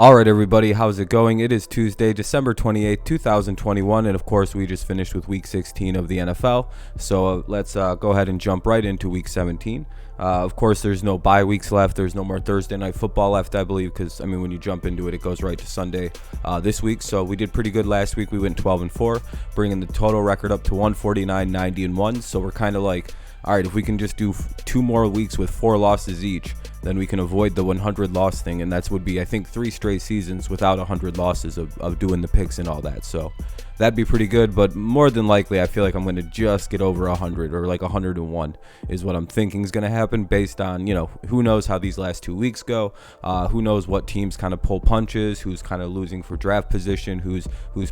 All right, everybody, how's it going? It is Tuesday, December 28th, 2021, and of course, we just finished with Week 16 of the NFL, so let's go ahead and jump right into Week 17. Of course, there's no bye weeks left. There's no more Thursday Night Football left, I believe, because, when you jump into it, it goes right to Sunday this week, so we did pretty good last week. We went 12-4, bringing the total record up to 149, 90-1, so we're kind of like, all right, if we can just do 2 more weeks with 4 losses each, then we can avoid the 100 loss thing, and that would be, I think, 3 straight seasons without 100 losses of doing the picks and all that. So that'd be pretty good, but more than likely, I feel like I'm going to just get over 100 or like 101 is what I'm thinking is going to happen based on, who knows how these last 2 weeks go, who knows what teams kind of pull punches, who's kind of losing for draft position, who's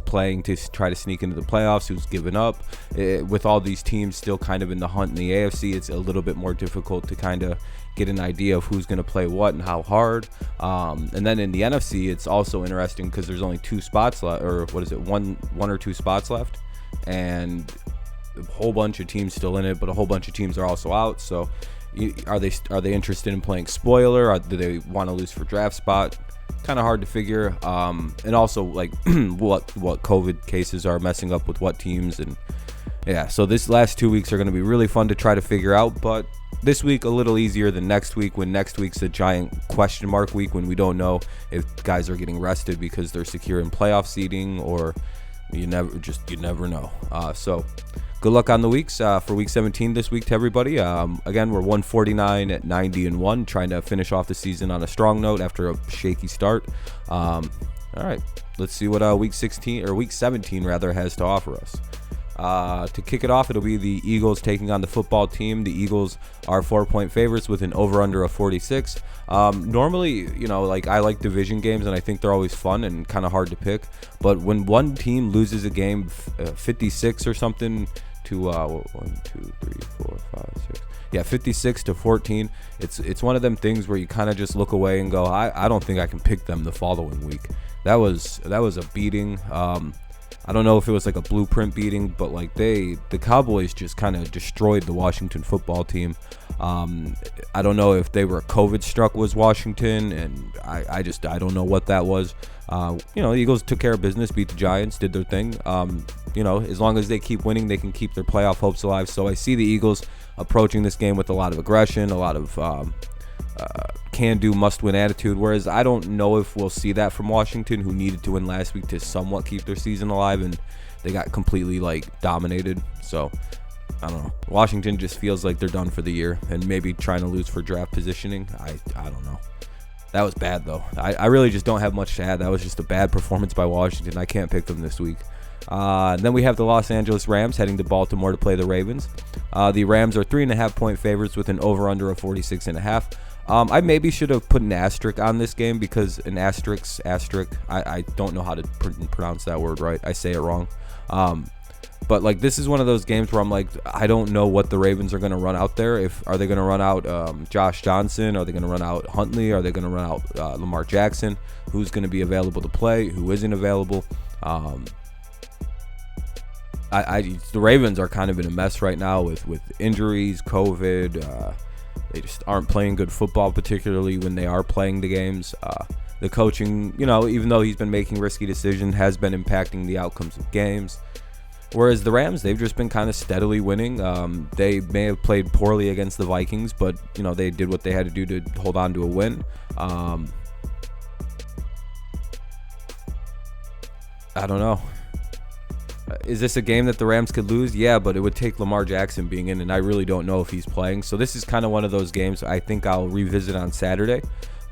playing to try to sneak into the playoffs, who's given up. With all these teams still kind of in the hunt in the AFC, it's a little bit more difficult to kind of get an idea of who's going to play what and how hard. And then in the NFC, it's also interesting because there's only 2 spots left, or what is it, one or 2 spots left, and a whole bunch of teams still in it, but a whole bunch of teams are also out. So are they interested in playing spoiler, or do they want to lose for draft spot? Kind of hard to figure. And also like what COVID cases are messing up with what teams, and yeah, so this last 2 weeks are going to be really fun to try to figure out, but this week a little easier than next week, when next week's a giant question mark week when we don't know if guys are getting rested because they're secure in playoff seeding, or you never know. So good luck on the weeks for Week 17 this week to everybody. Again, we're 149 at 90-1, trying to finish off the season on a strong note after a shaky start. All right, let's see what Week 17 rather has to offer us. To kick it off, it'll be the Eagles taking on the football team. The Eagles are 4-point favorites with an over-under of 46. Normally, I like division games, and I think they're always fun and kind of hard to pick. But when one team loses a game 56 or something to 56 to 14, it's one of them things where you kind of just look away and go, I don't think I can pick them the following week. That was a beating. I don't know if it was like a blueprint beating, but like the Cowboys just kind of destroyed the Washington football team. I don't know if they were COVID struck was Washington, and I don't know what that was. The Eagles took care of business, beat the Giants, did their thing. As long as they keep winning, they can keep their playoff hopes alive. So I see the Eagles approaching this game with a lot of aggression, a lot of can-do, must-win attitude, whereas I don't know if we'll see that from Washington, who needed to win last week to somewhat keep their season alive, and they got completely dominated. So I don't know. Washington just feels like they're done for the year, and maybe trying to lose for draft positioning. I don't know. That was bad, though. I really just don't have much to add. That was just a bad performance by Washington. I can't pick them this week. Then we have the Los Angeles Rams heading to Baltimore to play the Ravens. The Rams are 3.5-point favorites with an over-under of 46.5. I maybe should have put an asterisk on this game, because an asterisk, I don't know how to pronounce that word right. I say it wrong. But this is one of those games where I'm like, I don't know what the Ravens are going to run out there. Are they going to run out Josh Johnson? Are they going to run out Huntley? Are they going to run out Lamar Jackson? Who's going to be available to play? Who isn't available? The Ravens are kind of in a mess right now with injuries, COVID. They just aren't playing good football, particularly when they are playing the games. The coaching, even though he's been making risky decisions, has been impacting the outcomes of games. Whereas the Rams, they've just been kind of steadily winning. They may have played poorly against the Vikings, but, they did what they had to do to hold on to a win. I don't know. Is this a game that the Rams could lose? Yeah, but it would take Lamar Jackson being in, and I really don't know if he's playing. So this is kind of one of those games I think I'll revisit on Saturday.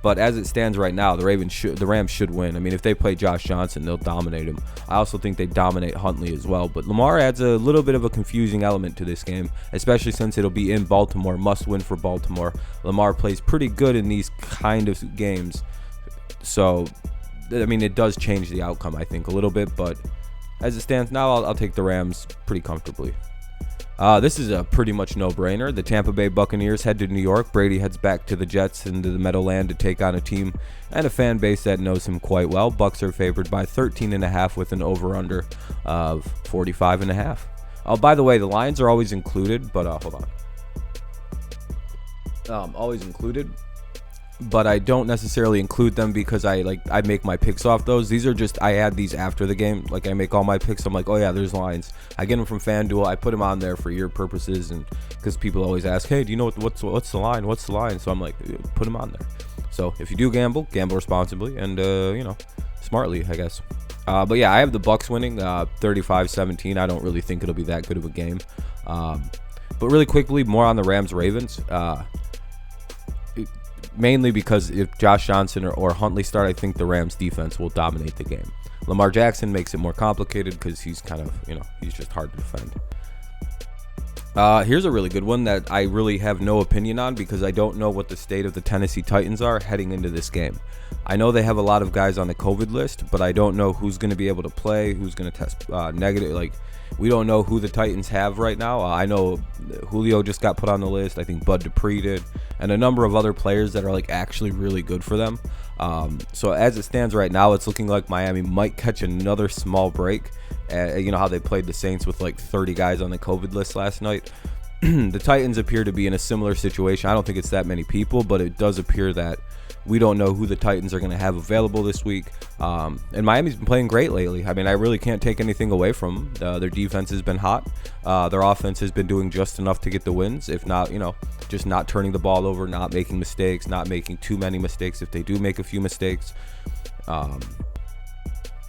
But as it stands right now, the Rams should win. If they play Josh Johnson, they'll dominate him. I also think they dominate Huntley as well. But Lamar adds a little bit of a confusing element to this game, especially since it'll be in Baltimore. Must win for Baltimore. Lamar plays pretty good in these kind of games. So, it does change the outcome, I think, a little bit. But as it stands now, I'll take the Rams pretty comfortably. This is a pretty much no-brainer. The Tampa Bay Buccaneers head to New York. Brady heads back to the Jets into the Meadowland to take on a team and a fan base that knows him quite well. Bucs are favored by 13.5 with an over-under of 45.5. Oh, by the way, the lines are always included, but hold on. Always included. but I don't necessarily include them because I make my picks off those. These are just, I add these after the game. Like I make all my picks. I'm like, oh yeah, there's lines. I get them from FanDuel. I put them on there for your purposes, and because people always ask, hey, do you know what's the line? What's the line? So I'm like, put them on there. So if you do gamble responsibly and smartly, I guess. But yeah, I have the Bucs winning 35-17. I don't really think it'll be that good of a game. But really quickly, more on the Rams-Ravens. Mainly because if Josh Johnson or Huntley start, I think the Rams defense will dominate the game. Lamar Jackson makes it more complicated because he's kind of, he's just hard to defend. Here's a really good one that I really have no opinion on because I don't know what the state of the Tennessee Titans are heading into this game. I know they have a lot of guys on the COVID list, but I don't know who's going to be able to play, who's going to test negative. Like, we don't know who the Titans have right now. I know Julio just got put on the list. I think Bud Dupree did, and a number of other players that are like actually really good for them. So as it stands right now, it's looking like Miami might catch another small break. You know how they played the Saints with like 30 guys on the COVID list last night? The Titans appear to be in a similar situation. I don't think it's that many people, but it does appear that we don't know who the Titans are going to have available this week. And Miami's been playing great lately. I mean, I really can't take anything away from them. Their defense has been hot. Their offense has been doing just enough to get the wins, if not, just not turning the ball over, not making mistakes, not making too many mistakes if they do make a few mistakes.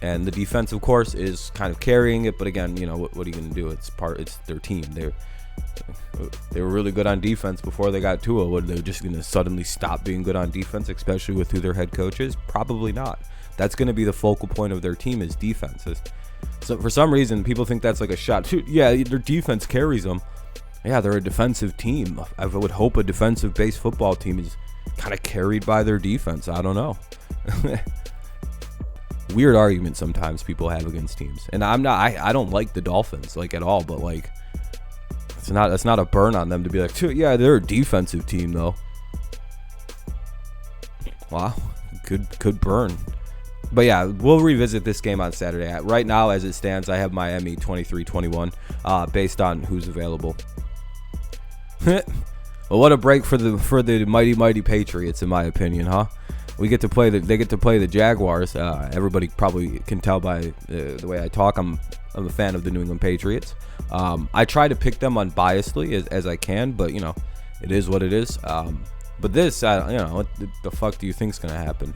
And the defense, of course, is kind of carrying it. But again, what are you going to do? It's their team. They were really good on defense before they got Tua. What, they're just going to suddenly stop being good on defense, especially with who their head coach is? Probably not. That's going to be the focal point of their team is defenses. So for some reason, people think that's like a shot. Yeah, their defense carries them. Yeah, they're a defensive team. I would hope a defensive-based football team is kind of carried by their defense. I don't know. Weird argument sometimes people have against teams, and I don't like the Dolphins like at all, but like it's not a burn on them to be like, yeah, they're a defensive team though. Wow, could burn. But yeah, we'll revisit this game on Saturday. Right now, as it stands, I have Miami 23-21 based on who's available. Well, what a break for the mighty Patriots, in my opinion, huh? They get to play the Jaguars. Everybody probably can tell by the way I talk. I'm a fan of the New England Patriots. I try to pick them unbiasedly as I can, but it is what it is. But this, what the fuck do you think's gonna happen?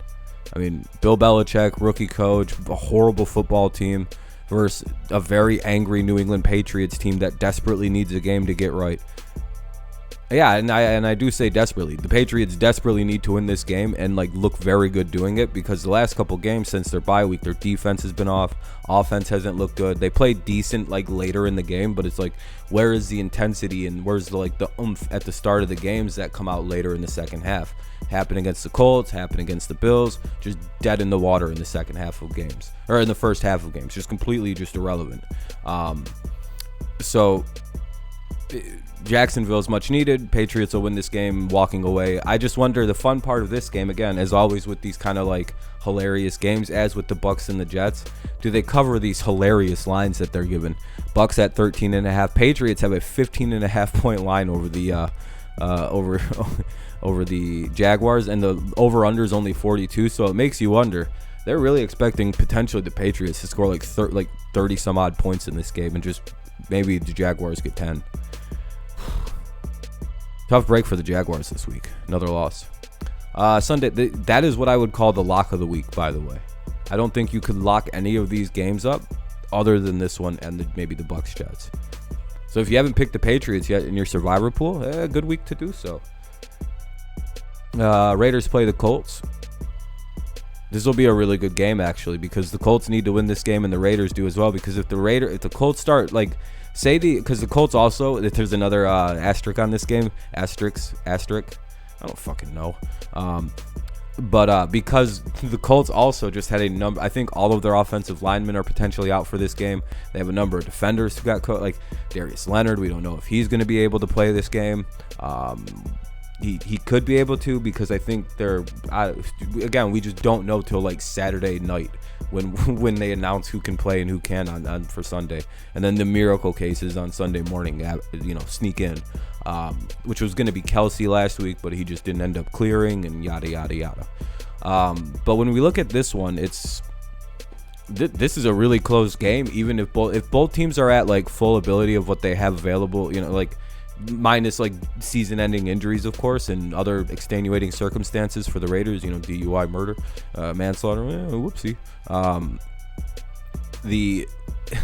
I mean, Bill Belichick, rookie coach, a horrible football team versus a very angry New England Patriots team that desperately needs a game to get right. Yeah, and I do say desperately. The Patriots desperately need to win this game and look very good doing it, because the last couple games since their bye week, their defense has been off. Offense hasn't looked good. They played decent later in the game, but it's where is the intensity and where's the oomph at the start of the games that come out later in the second half? Happened against the Colts, happened against the Bills, just dead in the water in the second half of games, or in the first half of games, just completely just irrelevant. So Jacksonville's much needed. Patriots will win this game walking away. I just wonder, the fun part of this game, again, as always with these kind of hilarious games, as with the Bucs and the Jets, do they cover these hilarious lines that they're given? Bucs at 13.5. Patriots have a 15.5 point line over the over the Jaguars, and the over/under is only 42. So it makes you wonder. They're really expecting potentially the Patriots to score 30 some odd points in this game, and just maybe the Jaguars get 10. Tough break for the Jaguars this week. Another loss. Sunday, that is what I would call the lock of the week, by the way. I don't think you could lock any of these games up other than this one and maybe the Bucs Jets. So if you haven't picked the Patriots yet in your survivor pool, good week to do so. Raiders play the Colts. This will be a really good game, actually, because the Colts need to win this game and the Raiders do as well, because if the Colts start because the Colts also, if there's another asterisk on this game, asterisk, I don't fucking know. But because the Colts also just had a number, I think all of their offensive linemen are potentially out for this game. They have a number of defenders who got caught, Darius Leonard. We don't know if he's going to be able to play this game. He could be able to, because I think again, we just don't know till Saturday night when when they announce who can play and who can on for Sunday, and then the miracle cases on Sunday morning, sneak in, which was going to be Kelsey last week, but he just didn't end up clearing, and yada yada yada. But when we look at this one, this is a really close game. Even if both teams are at like full ability of what they have available, like minus like season-ending injuries, of course, and other extenuating circumstances for the Raiders, DUI, murder, manslaughter, whoopsie.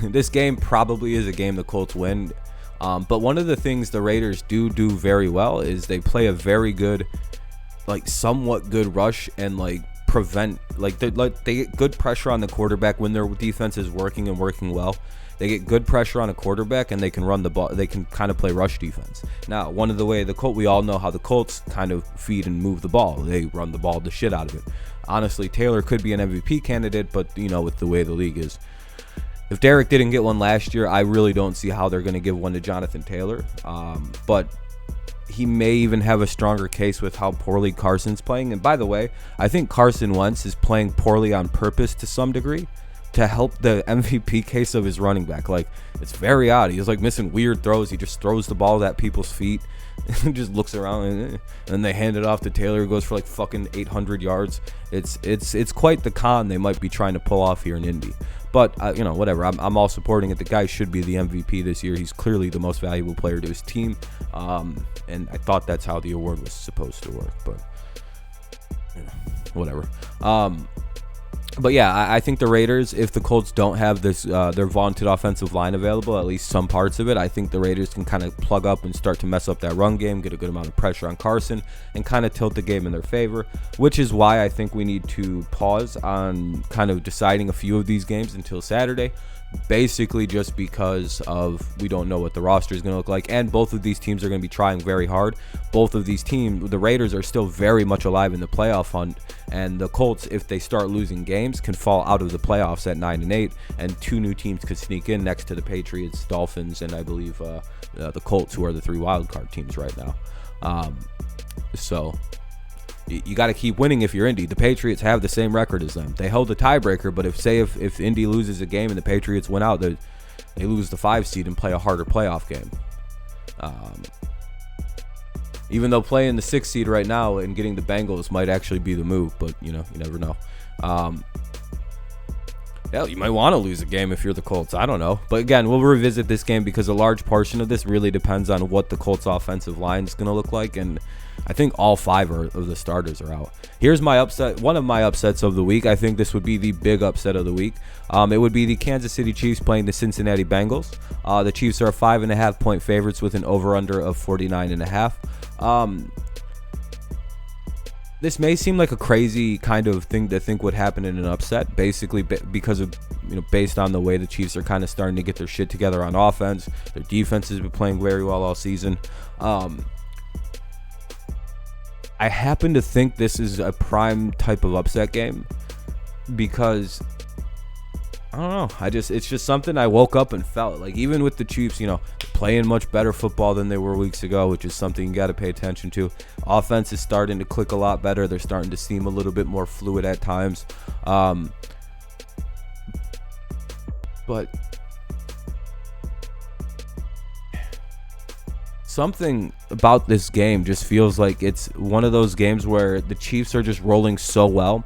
This game probably is a game the Colts win. But one of the things the Raiders do very well is they play a very good, like somewhat good rush and like prevent, they get good pressure on the quarterback when their defense is working and working well. They get good pressure on a quarterback and they can run the ball. They can kind of play rush defense. Now, we all know how the Colts kind of feed and move the ball. They run the ball the shit out of it. Honestly, Taylor could be an MVP candidate, but with the way the league is, if Derek didn't get one last year, I really don't see how they're going to give one to Jonathan Taylor. But he may even have a stronger case with how poorly Carson's playing. And by the way, I think Carson Wentz is playing poorly on purpose to some degree, to help the MVP case of his running back. Like, it's very odd. He's like missing weird throws. He just throws the ball at people's feet and just looks around, and then they hand it off to Taylor, who goes for like fucking 800 yards. It's quite the con they might be trying to pull off here in Indy. But whatever. I'm all supporting it. The guy should be the MVP this year. He's clearly the most valuable player to his team. And I thought that's how the award was supposed to work, but whatever. But yeah, I think the Raiders, if the Colts don't have this their vaunted offensive line available, at least some parts of it, I think the Raiders can kind of plug up and start to mess up that run game, get a good amount of pressure on Carson, and kind of tilt the game in their favor, which is why I think we need to pause on kind of deciding a few of these games until Saturday. Basically just because we don't know what the roster is going to look like, and both of these teams are going to be trying very hard. Both of these teams, the Raiders are still very much alive in the playoff hunt, and the Colts, if they start losing games, can fall out of the playoffs at 9-8, and two new teams could sneak in next to the Patriots, Dolphins, and I believe the Colts, who are the three wild card teams right now. So you got to keep winning if you're Indy. The Patriots have the same record as them. They held the tiebreaker, but if Indy loses a game and the Patriots win out, they lose the 5 seed and play a harder playoff game. Even though playing the 6 seed right now and getting the Bengals might actually be the move, but you never know. You might want to lose a game if you're the Colts. I don't know. But again, we'll revisit this game because a large portion of this really depends on what the Colts offensive line is going to look like, and I think all 5 of the starters are out. Here's my upset. One of my upsets of the week. I think this would be the big upset of the week. It would be the Kansas City Chiefs playing the Cincinnati Bengals. The Chiefs are 5.5 point favorites with an over-under of 49.5. This may seem like a crazy kind of thing to think would happen in an upset, basically because of, based on the way the Chiefs are kind of starting to get their shit together on offense. Their defense has been playing very well all season. I happen to think this is a prime type of upset game because I don't know. It's just something I woke up and felt like, even with the Chiefs, playing much better football than they were weeks ago, which is something you got to pay attention to. Offense is starting to click a lot better. They're starting to seem a little bit more fluid at times. But something about this game just feels like it's one of those games where the Chiefs are just rolling so well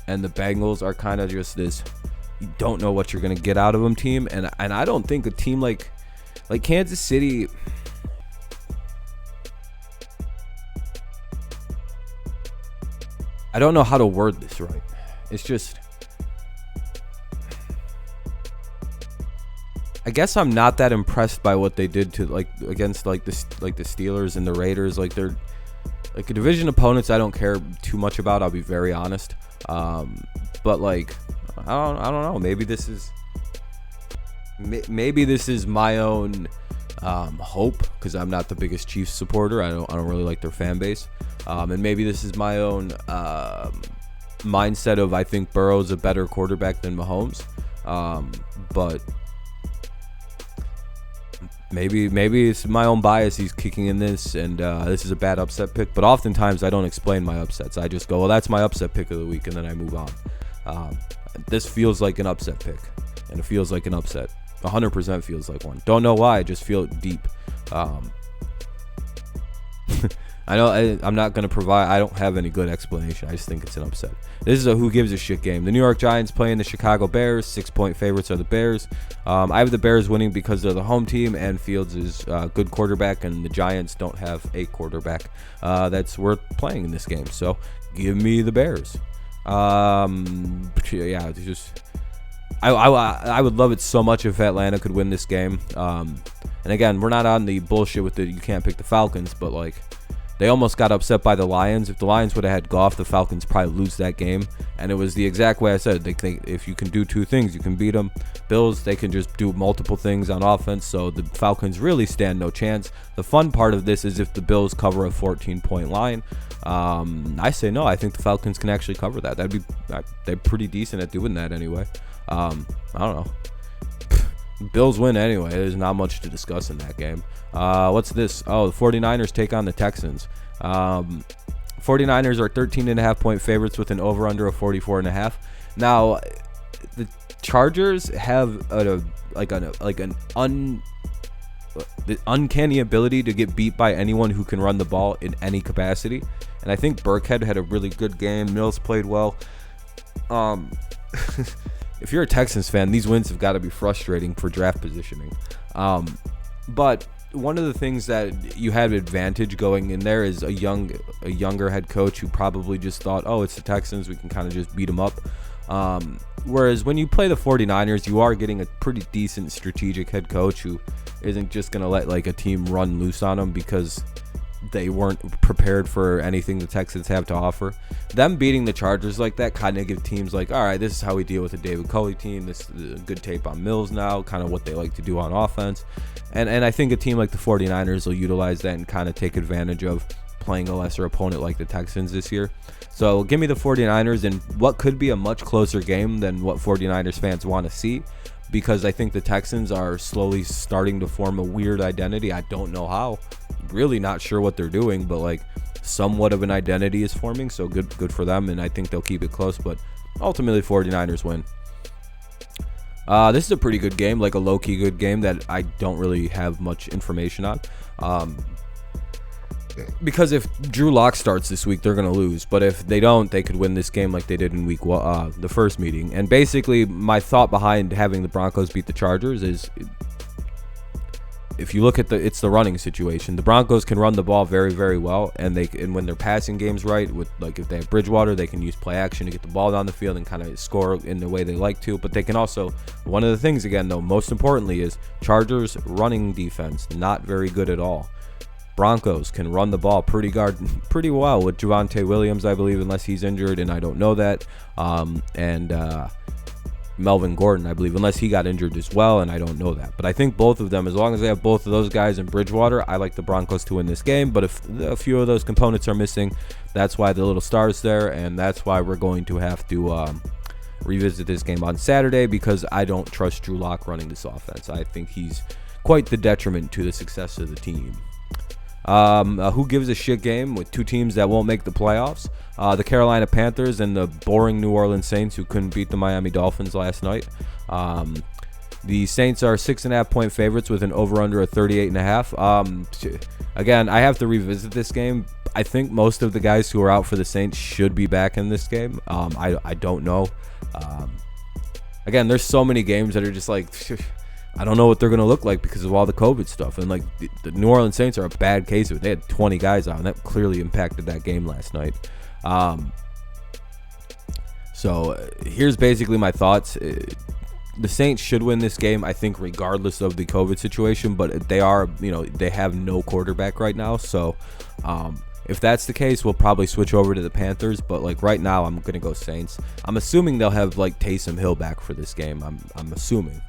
and the Bengals are kind of just this, you don't know what you're going to get out of them team. And I don't think a team like Kansas City, I don't know how to word this right. It's just, I guess I'm not that impressed by what they did to against the Steelers and the Raiders. They're like a division opponents I don't care too much about, I'll be very honest. But I don't know. Maybe this is my own hope, because I'm not the biggest Chiefs supporter. I don't really like their fan base. And maybe this is my own mindset of, I think Burrow's a better quarterback than Mahomes. But maybe it's my own bias he's kicking in this, and this is a bad upset pick. But oftentimes I don't explain my upsets. I just go, well, that's my upset pick of the week, and then I move on. this feels like an upset pick, and it feels like an upset. 100% feels like one. Don't know why. I just feel it deep. I know I'm not going to provide. I don't have any good explanation. I just think it's an upset. This is a who gives a shit game. The New York Giants playing the Chicago Bears. 6-point favorites are the Bears. I have the Bears winning because they're the home team, and Fields is a good quarterback, and the Giants don't have a quarterback that's worth playing in this game. So give me the Bears. Yeah, just I would love it so much if Atlanta could win this game. And again, we're not on the bullshit with you can't pick the Falcons, but like, they almost got upset by the Lions. If the Lions would have had Goff, the Falcons probably lose that game. And it was the exact way I said. They if you can do two things, you can beat them. Bills, they can just do multiple things on offense. So the Falcons really stand no chance. The fun part of this is if the Bills cover a 14-point line. I say no. I think the Falcons can actually cover that. They're pretty decent at doing that anyway. I don't know. Bills win anyway. There's not much to discuss in that game. What's this? Oh, the 49ers take on the Texans. 49ers are 13.5-point favorites with an over-under of 44.5. Now, the Chargers have the uncanny ability to get beat by anyone who can run the ball in any capacity. And I think Burkhead had a really good game. Mills played well. If you're a Texans fan, these wins have got to be frustrating for draft positioning. But one of the things that you have advantage going in there is a younger head coach who probably just thought, oh, it's the Texans, we can kind of just beat them up. Whereas when you play the 49ers, you are getting a pretty decent strategic head coach who isn't just going to let like a team run loose on them because they weren't prepared for anything the Texans have to offer. Them beating the Chargers like that kind of give teams like, all right, this is how we deal with the David Culley team. This is good tape on Mills now, kind of what they like to do on offense. And I think a team like the 49ers will utilize that and kind of take advantage of playing a lesser opponent like the Texans this year. So give me the 49ers in what could be a much closer game than what 49ers fans want to see, because I think the Texans are slowly starting to form a weird identity. I don't know how. Really not sure what they're doing, but like somewhat of an identity is forming. So good for them, and I think they'll keep it close, but ultimately 49ers win. This is a pretty good game, like a low-key good game that I don't really have much information on. Because if Drew Lock starts this week, they're going to lose. But if they don't, they could win this game like they did in week the first meeting. And basically, my thought behind having the Broncos beat the Chargers is, if you look at it's the running situation. The Broncos can run the ball very, very well, and when their passing game's right, with like if they have Bridgewater, they can use play action to get the ball down the field and kind of score in the way they like to. But they can also, one of the things again though, most importantly, is Chargers running defense not very good at all. Broncos can run the ball pretty well with Javonte Williams, I believe, unless he's injured, and I don't know that. And Melvin Gordon, I believe, unless he got injured as well, and I don't know that. But I think both of them, as long as they have both of those guys in Bridgewater, I like the Broncos to win this game. But if a few of those components are missing, that's why the little star's there, and that's why we're going to have to revisit this game on Saturday, because I don't trust Drew Lock running this offense. I think he's quite the detriment to the success of the team. Who gives a shit game with two teams that won't make the playoffs? The Carolina Panthers and the boring New Orleans Saints, who couldn't beat the Miami Dolphins last night. The Saints are 6.5-point favorites with an over-under of 38.5. Again, I have to revisit this game. I think most of the guys who are out for the Saints should be back in this game. I don't know. Again, there's so many games that are just like, I don't know what they're going to look like because of all the COVID stuff. And like the New Orleans Saints are a bad case of it. They had 20 guys out, and that clearly impacted that game last night. So here's basically my thoughts. The Saints should win this game, I think, regardless of the COVID situation, but they have no quarterback right now. So if that's the case, we'll probably switch over to the Panthers. But like right now, I'm going to go Saints. I'm assuming they'll have like Taysom Hill back for this game. I'm assuming.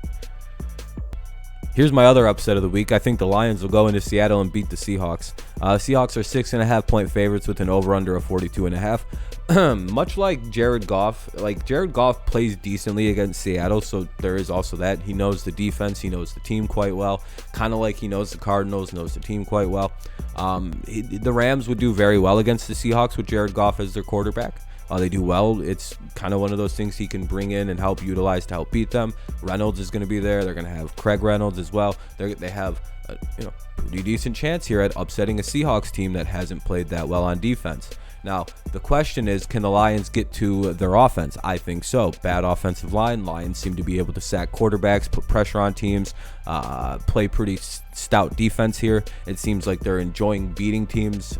Here's my other upset of the week. I think the Lions will go into Seattle and beat the Seahawks. Seahawks are 6.5-point favorites with an over-under of 42.5. Much like Jared Goff, Jared Goff plays decently against Seattle, so there is also that. He knows the defense, he knows the team quite well, kind of like he knows the Cardinals, knows the team quite well. The Rams would do very well against the Seahawks with Jared Goff as their quarterback. they do well, it's kind of one of those things he can bring in and help utilize to help beat them. Reynolds is going to be there. They're going to have Craig Reynolds as well. They have a pretty decent chance here at upsetting a Seahawks team that hasn't played that well on defense. Now, the question is, can the Lions get to their offense? I think so. Bad offensive line. Lions seem to be able to sack quarterbacks, put pressure on teams, play pretty stout defense here. It seems like they're enjoying beating teams.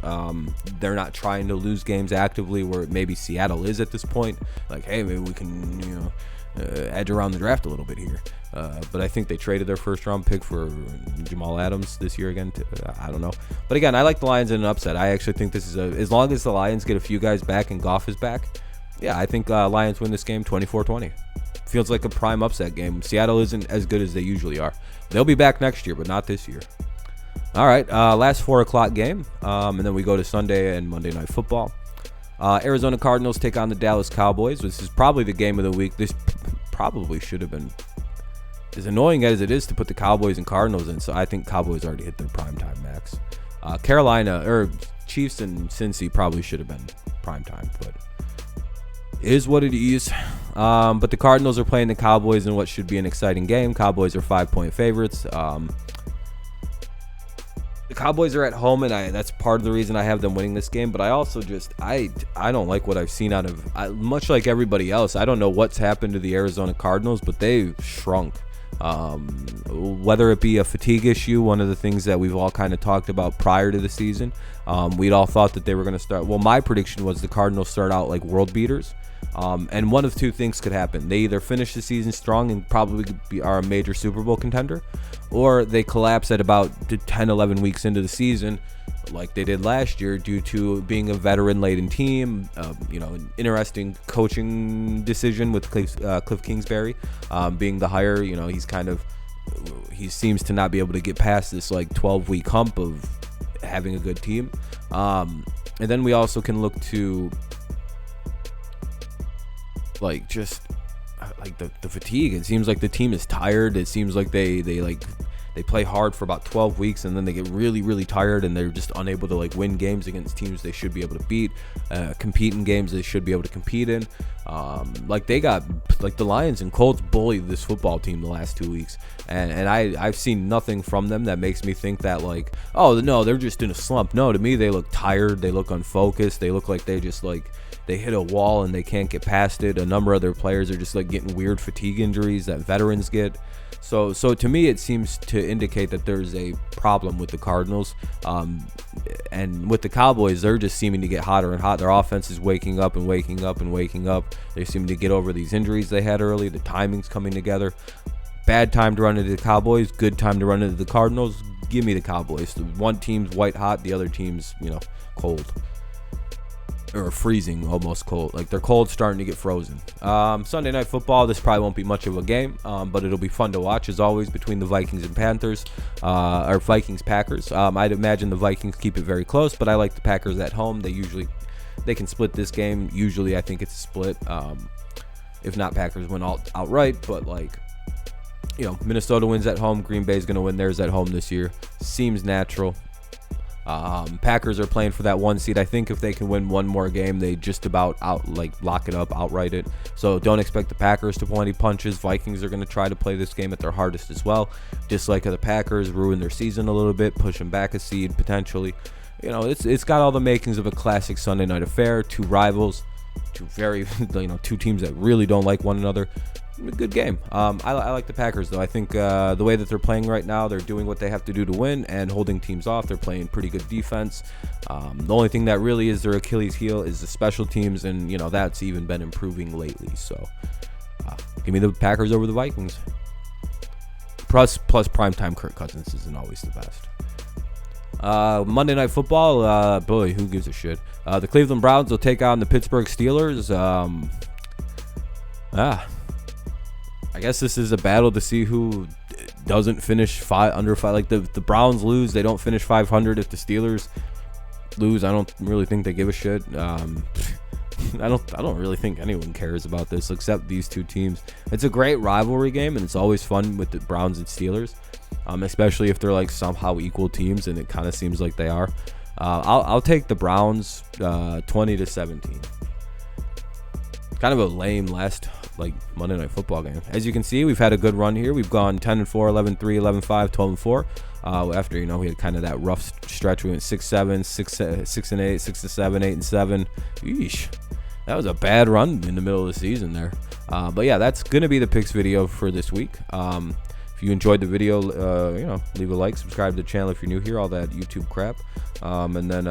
They're not trying to lose games actively, where maybe Seattle is at this point. Like, hey, maybe we can, edge around the draft a little bit here. But I think they traded their first round pick for Jamal Adams this year again. I don't know. But again, I like the Lions in an upset. I actually think this is as long as the Lions get a few guys back and Goff is back, yeah, I think Lions win this game 24-20. Feels like a prime upset game. Seattle isn't as good as they usually are. They'll be back next year, but not this year. All right, last 4 o'clock game, and then we go to Sunday and Monday Night Football. Arizona Cardinals take on the Dallas Cowboys. This is probably the game of the week. This probably should have been, as annoying as it is to put the Cowboys and Cardinals in, so I think Cowboys already hit their primetime max. Chiefs and Cincy probably should have been primetime, but it is what it is. But the Cardinals are playing the Cowboys in what should be an exciting game. Cowboys are 5-point favorites. The Cowboys are at home, and that's part of the reason I have them winning this game. But I also I don't like what I've seen out of, much like everybody else. I don't know what's happened to the Arizona Cardinals, but they've shrunk. Whether it be a fatigue issue, one of the things that we've all kind of talked about prior to the season, we'd all thought that they were going to start. Well, my prediction was the Cardinals start out like world beaters. And one of two things could happen. They either finish the season strong and probably are a major Super Bowl contender, or they collapse at about 10, 11 weeks into the season, like they did last year, due to being a veteran-laden team. An interesting coaching decision with Cliff Kingsbury being the hire. He seems to not be able to get past this like 12-week hump of having a good team. And then we also can look to the fatigue. It seems like the team is tired. It seems like they play hard for about 12 weeks, and then they get really, really tired, and they're just unable to win games against teams they should be able to beat, compete in games they should be able to compete in. The Lions and Colts bullied this football team the last 2 weeks, and I've seen nothing from them that makes me think that oh no, they're just in a slump. No, to me they look tired, they look unfocused, they look like they just they hit a wall and they can't get past it. A number of their players are just getting weird fatigue injuries that veterans get. So to me, it seems to indicate that there's a problem with the Cardinals. And with the Cowboys, they're just seeming to get hotter and hot. Their offense is waking up and waking up and waking up. They seem to get over these injuries they had early. The timing's coming together. Bad time to run into the Cowboys. Good time to run into the Cardinals. Give me the Cowboys. The one team's white hot. The other team's, cold. Or freezing, almost cold. They're cold, starting to get frozen. Sunday Night Football, this probably won't be much of a game, but it'll be fun to watch as always, between the Vikings and Panthers, or Vikings-Packers. I'd imagine the Vikings keep it very close, but I like the Packers at home. They can split this game. Usually I think it's a split. If not, Packers win outright, but Minnesota wins at home. Green Bay's going to win theirs at home this year. Seems natural. Packers are playing for that 1 seed. I think if they can win one more game, they just about lock it up, outright it. So don't expect the Packers to pull any punches. Vikings are going to try to play this game at their hardest as well. Just like the Packers, ruin their season a little bit, push them back a seed potentially. It's got all the makings of a classic Sunday night affair. Two rivals, two teams that really don't like one another. A good game. I like the Packers, though. I think the way that they're playing right now, they're doing what they have to do to win and holding teams off. They're playing pretty good defense. The only thing that really is their Achilles heel is the special teams, and that's even been improving lately. So give me the Packers over the Vikings. Plus primetime Kirk Cousins isn't always the best. Monday Night Football, boy, who gives a shit? The Cleveland Browns will take on the Pittsburgh Steelers. I guess this is a battle to see who doesn't finish under 5. The Browns lose, they don't finish 500. If the Steelers lose, I don't really think they give a shit. I don't really think anyone cares about this except these two teams. It's a great rivalry game, and it's always fun with the Browns and Steelers, especially if they're somehow equal teams, and it kind of seems like they are. I'll take the Browns 20-17. kind of a lame last Monday Night Football game. As you can see, we've had a good run here. We've gone 10-4, 11-3, 11-5, 12-4. After we had kind of that rough stretch, we went 6-7, 6-8, 6-7, 8-7. Yeesh, that was a bad run in the middle of the season there. But yeah, that's gonna be the picks video for this week. If you enjoyed the video, leave a like, subscribe to the channel if you're new here, all that YouTube crap. And then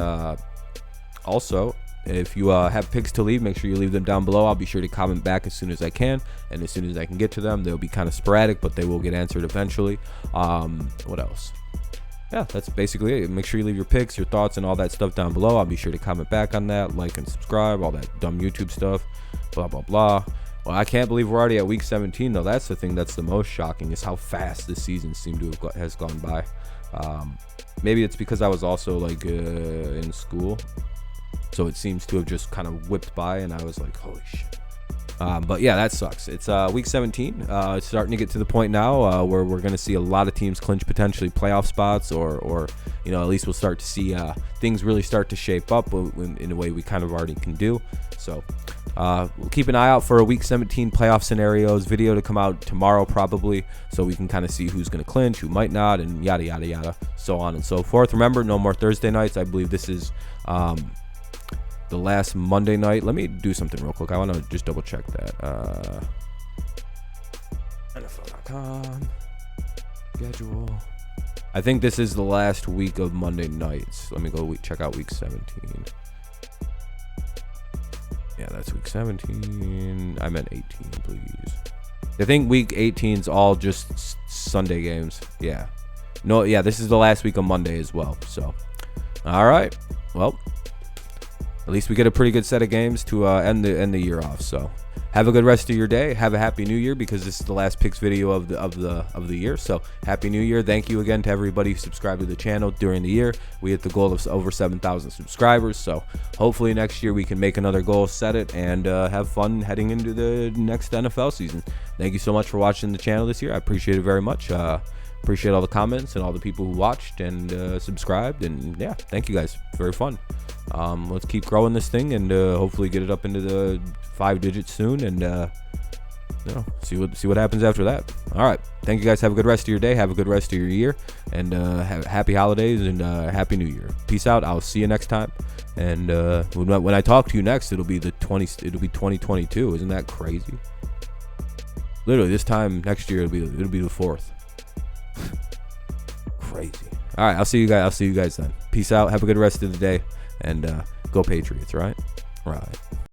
also, if you have picks to leave, make sure you leave them down below. I'll be sure to comment back as soon as I can, and as soon as I can get to them. They'll be kind of sporadic, but they will get answered eventually. What else? Yeah, that's basically it. Make sure you leave your picks, your thoughts, and all that stuff down below. I'll be sure to comment back on that, like and subscribe, all that dumb YouTube stuff, blah, blah, blah. Well, I can't believe we're already at week 17, though. That's the thing that's the most shocking, is how fast this season has gone by. Maybe it's because I was also in school, so it seems to have just kind of whipped by, and I was like, holy shit. But yeah, that sucks. It's week 17. It's starting to get to the point now where we're going to see a lot of teams clinch potentially playoff spots, or at least we'll start to see things really start to shape up in a way we kind of already can do. So we'll keep an eye out for a week 17 playoff scenarios video to come out tomorrow probably, so we can kind of see who's going to clinch, who might not, and yada yada yada, so on and so forth. Remember, no more Thursday nights. I believe this is the last Monday night. Let me do something real quick. I want to just double check that. NFL.com schedule. I think this is the last week of Monday nights. Let me go check out week 17. Yeah, that's week 17. I meant 18, please. I think week 18 is all just Sunday games. Yeah. No, yeah, this is the last week of Monday as well. So, all right. Well, at least we get a pretty good set of games to end the year off. So, have a good rest of your day. Have a happy New Year, because this is the last picks video of the year. So, happy New Year! Thank you again to everybody who subscribed to the channel during the year. We hit the goal of over 7,000 subscribers. So, hopefully next year we can make another goal, set it, and have fun heading into the next NFL season. Thank you so much for watching the channel this year. I appreciate it very much. Appreciate all the comments and all the people who watched and subscribed, and yeah, thank you guys. Very fun. Let's keep growing this thing, and hopefully get it up into the 5 digits soon, and see what happens after that. All right, thank you guys. Have a good rest of your day. Have a good rest of your year, and have happy holidays and happy New Year. Peace out. I'll see you next time. And when I talk to you next, it'll be 2022. Isn't that crazy? Literally, this time next year it'll be the 4th. Crazy. All right, I'll see you guys then. Peace out. Have a good rest of the day, and go Patriots. Right.